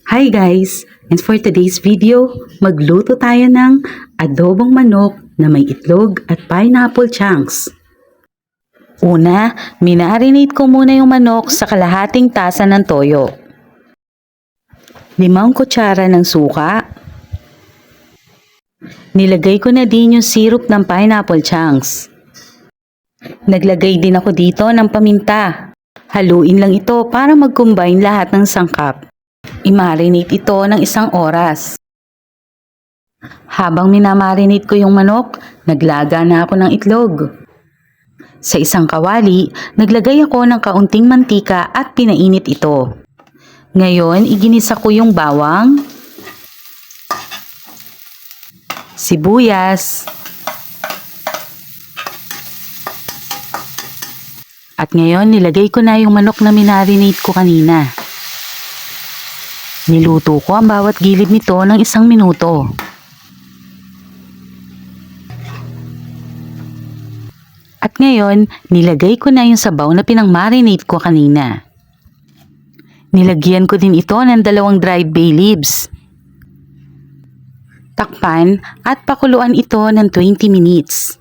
Hi guys! And for today's video, magluto tayo ng adobong manok na may itlog at pineapple chunks. Una, minarinate ko muna yung manok sa kalahating tasa ng toyo. 5 kutsara ng suka. Nilagay ko na din yung syrup ng pineapple chunks. Naglagay din ako dito ng paminta. Haluin lang ito para mag-combine lahat ng sangkap. I-marinate ito ng 1 oras. Habang minamarinate ko yung manok, naglaga na ako ng itlog. Sa isang kawali, naglagay ako ng kaunting mantika at pinainit ito. Ngayon, iginisa ko yung bawang, sibuyas, at ngayon nilagay ko na yung manok na minarinate ko kanina. Niluto ko ang bawat gilid nito ng 1 minuto. At ngayon, nilagay ko na yung sabaw na pinang-marinate ko kanina. Nilagyan ko din ito ng 2 dried bay leaves. Takpan at pakuluan ito ng 20 minutes.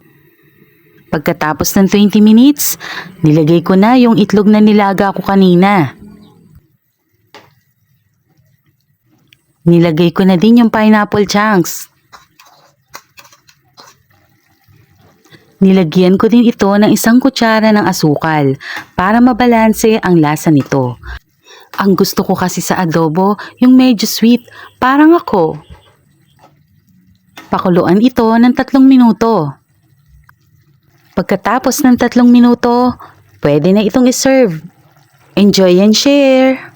Pagkatapos ng 20 minutes, nilagay ko na yung itlog na nilaga ko kanina. Nilagay ko na din yung pineapple chunks. Nilagyan ko din ito ng 1 kutsara ng asukal para mabalanse ang lasa nito. Ang gusto ko kasi sa adobo, yung medyo sweet, parang ako. Pakuluan ito ng 3 minuto. Pagkatapos ng 3 minuto, pwede na itong iserve. Enjoy and share!